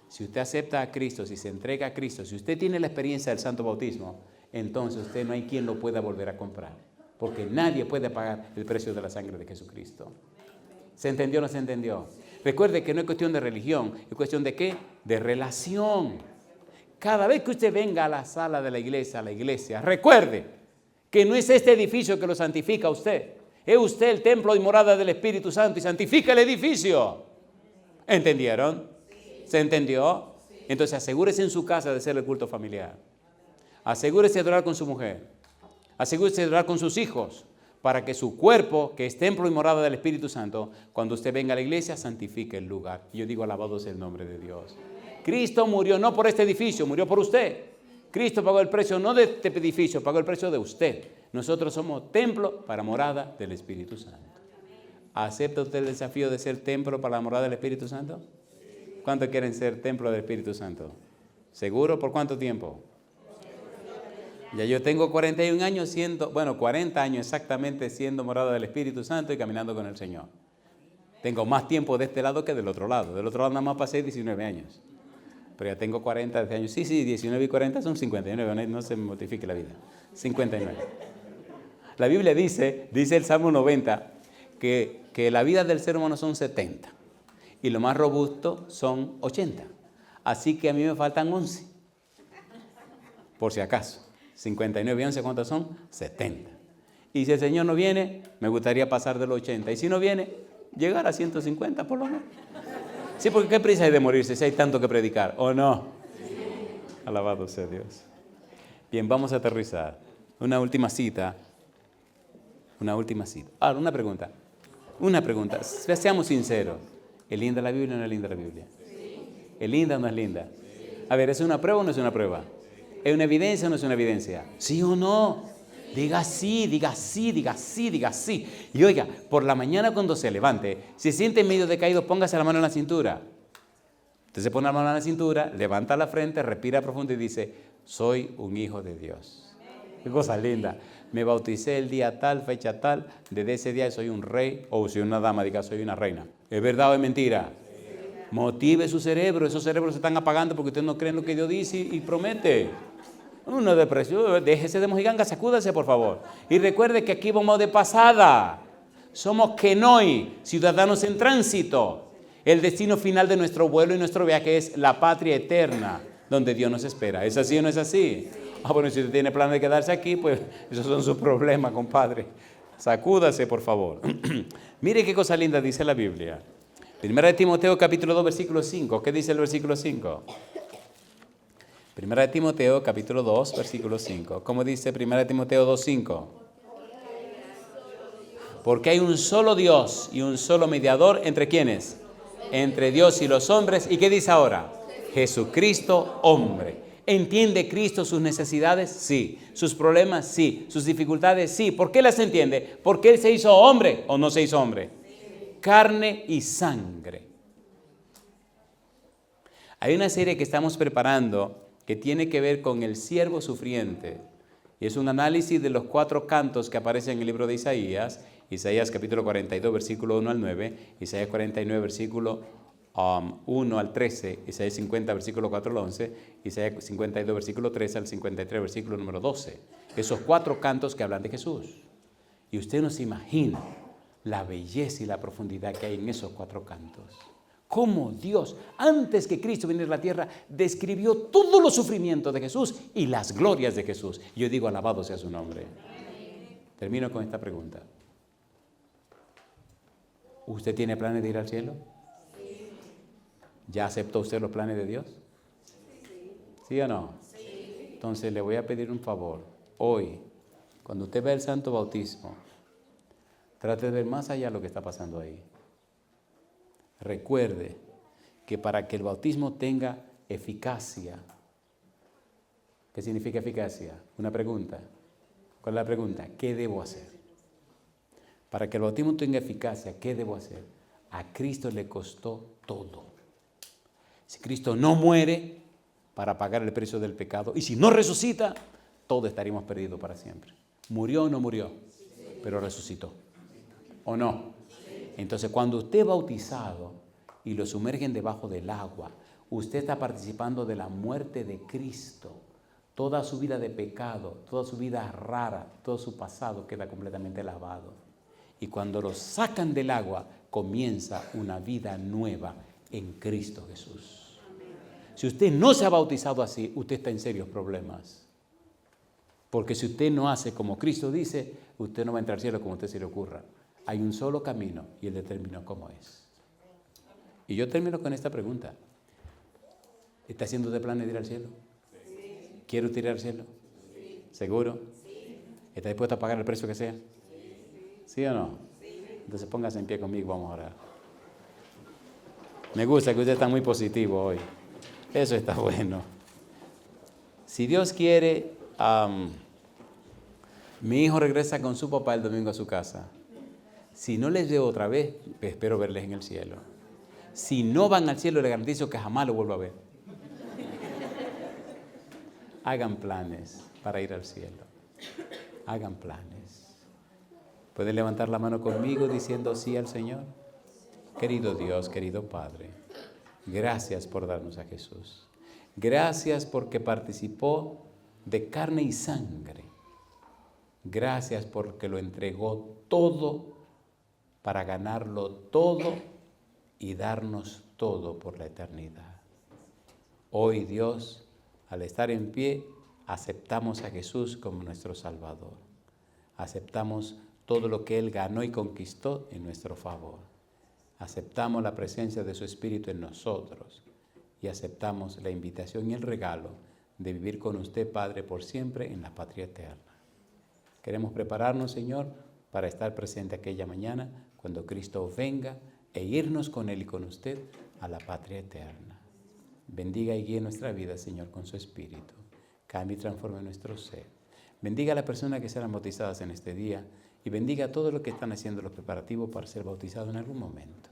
Speaker 1: Si usted acepta a Cristo, si se entrega a Cristo, si usted tiene la experiencia del santo bautismo, entonces usted no hay quien lo pueda volver a comprar, porque nadie puede pagar el precio de la sangre de Jesucristo. ¿Se entendió o no se entendió? Recuerde que no es cuestión de religión, es cuestión de ¿qué? De relación. Cada vez que usted venga a la sala de la iglesia, recuerde que no es este edificio que lo santifica a usted. Es usted el templo y morada del Espíritu Santo y santifica el edificio. ¿Entendieron? ¿Se entendió? Entonces asegúrese en su casa de hacer el culto familiar. Asegúrese de orar con su mujer. Asegúrese de orar con sus hijos para que su cuerpo, que es templo y morada del Espíritu Santo, cuando usted venga a la iglesia, santifique el lugar. Y yo digo, alabado sea el nombre de Dios. Cristo murió no por este edificio, murió por usted. Cristo pagó el precio no de este edificio, pagó el precio de usted. Nosotros somos templo para morada del Espíritu Santo. ¿Acepta usted el desafío de ser templo para la morada del Espíritu Santo? ¿Cuántos quieren ser templo del Espíritu Santo? ¿Seguro? ¿Por cuánto tiempo? Ya yo tengo 41 años 40 años exactamente siendo morada del Espíritu Santo y caminando con el Señor. Tengo más tiempo de este lado que del otro lado. Del otro lado nada más pasé 19 años. Pero ya tengo 40 años. Sí, 19 y 40 son 59. No se me mortifique la vida. 59. La Biblia dice el Salmo 90, que la vida del ser humano son 70. Y lo más robusto son 80. Así que a mí me faltan 11. Por si acaso. 59 y 11, ¿cuántos son? 70. Y si el Señor no viene, me gustaría pasar de los 80. Y si no viene, llegar a 150 por lo menos. Sí, porque qué prisa hay de morirse si hay tanto que predicar, ¿o no? Sí. Alabado sea Dios. Bien, vamos a aterrizar. Una última cita. Ahora, una pregunta. Seamos sinceros. ¿Es linda la Biblia o no es linda la Biblia? Sí. ¿Es linda o no es linda? Sí. A ver, ¿es una prueba o no es una prueba? ¿Es una evidencia o no es una evidencia? ¿Sí o no? Diga sí. Y oiga, por la mañana cuando se levante, si se siente medio decaído, póngase la mano en la cintura. Entonces pone la mano en la cintura, levanta la frente, respira profundo y dice, soy un hijo de Dios. Qué cosa linda. Me bauticé el día tal, fecha tal, desde ese día soy un rey, o si una dama, diga soy una reina. ¿Es verdad o es mentira? Motive su cerebro, esos cerebros se están apagando porque ustedes no creen lo que Dios dice y promete. Una depresión, déjese de mojiganga, sacúdase por favor. Y recuerde que aquí vamos de pasada. Somos kenoi, ciudadanos en tránsito. El destino final de nuestro vuelo y nuestro viaje es la patria eterna, donde Dios nos espera. ¿Es así o no es así? Bueno, si usted tiene plan de quedarse aquí, pues esos son sus problemas, compadre. Sacúdase, por favor. Mire qué cosa linda dice la Biblia. Primera de Timoteo, capítulo 2, versículo 5. ¿Qué dice el versículo 5? Primera de Timoteo, capítulo 2, versículo 5. ¿Cómo dice Primera de Timoteo 2, 5? Porque hay un solo Dios y un solo mediador, ¿entre quiénes? Entre Dios y los hombres. ¿Y qué dice ahora? Jesucristo, hombre. ¿Entiende Cristo sus necesidades? Sí. ¿Sus problemas? Sí. ¿Sus dificultades? Sí. ¿Por qué las entiende? Porque Él se hizo hombre o no se hizo hombre. Carne y sangre. Hay una serie que estamos preparando que tiene que ver con el siervo sufriente. Y es un análisis de los 4 cantos que aparecen en el libro de Isaías. Isaías capítulo 42, versículo 1 al 9. Isaías 49, versículo 1 al 13, Isaías 50, versículo 4 al 11, Isaías 52, versículo 13 al 53, versículo número 12. Esos 4 cantos que hablan de Jesús. Y usted no se imagina la belleza y la profundidad que hay en esos 4 cantos. Cómo Dios, antes que Cristo viniera a la tierra, describió todos los sufrimientos de Jesús y las glorias de Jesús. Yo digo, alabado sea su nombre. Termino con esta pregunta. ¿Usted tiene planes de ir al cielo? ¿Ya aceptó usted los planes de Dios? ¿Sí o no? Entonces le voy a pedir un favor. Hoy, cuando usted ve el santo bautismo, trate de ver más allá de lo que está pasando ahí. Recuerde que para que el bautismo tenga eficacia, ¿qué significa eficacia? Una pregunta. ¿Cuál es la pregunta? ¿Qué debo hacer? Para que el bautismo tenga eficacia, ¿qué debo hacer? A Cristo le costó todo. Si Cristo no muere para pagar el precio del pecado, y si no resucita, todos estaríamos perdidos para siempre. ¿Murió o no murió? Pero resucitó. ¿O no? Entonces, cuando usted es bautizado y lo sumergen debajo del agua, usted está participando de la muerte de Cristo. Toda su vida de pecado, toda su vida rara, todo su pasado queda completamente lavado. Y cuando lo sacan del agua, comienza una vida nueva en Cristo Jesús. Si usted no se ha bautizado así, usted está en serios problemas. Porque si usted no hace como Cristo dice, usted no va a entrar al cielo como a usted se le ocurra. Hay un solo camino y Él determinó cómo es. Y yo termino con esta pregunta. ¿Está haciendo de planes de ir al cielo? Sí. ¿Quiere usted ir al cielo? Sí. ¿Seguro? Sí. ¿Está dispuesto a pagar el precio que sea? Sí, ¿sí o no? Sí. Entonces póngase en pie conmigo, vamos a orar. Me gusta que usted está muy positivo hoy. Eso está bueno. Si Dios quiere, mi hijo regresa con su papá el domingo a su casa. Si no les veo otra vez, espero verles en el cielo. Si no van al cielo, les garantizo que jamás lo vuelvo a ver. Hagan planes para ir al cielo. Hagan planes. ¿Pueden levantar la mano conmigo diciendo sí al Señor? Querido Dios, querido Padre, gracias por darnos a Jesús. Gracias porque participó de carne y sangre. Gracias porque lo entregó todo para ganarlo todo y darnos todo por la eternidad. Hoy, Dios, al estar en pie, aceptamos a Jesús como nuestro Salvador. Aceptamos todo lo que Él ganó y conquistó en nuestro favor. Aceptamos la presencia de su Espíritu en nosotros y aceptamos la invitación y el regalo de vivir con usted, Padre, por siempre en la patria eterna. Queremos prepararnos, Señor, para estar presente aquella mañana cuando Cristo venga e irnos con Él y con usted a la patria eterna. Bendiga y guíe nuestra vida, Señor, con su Espíritu. Cambie y transforme nuestro ser. Bendiga a las personas que serán bautizadas en este día y bendiga a todos los que están haciendo los preparativos para ser bautizados en algún momento.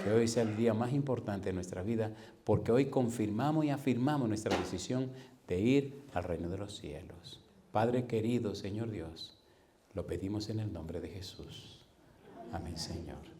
Speaker 1: Que hoy sea el día más importante de nuestra vida porque hoy confirmamos y afirmamos nuestra decisión de ir al reino de los cielos. Padre querido, Señor Dios, lo pedimos en el nombre de Jesús. Amén, Señor.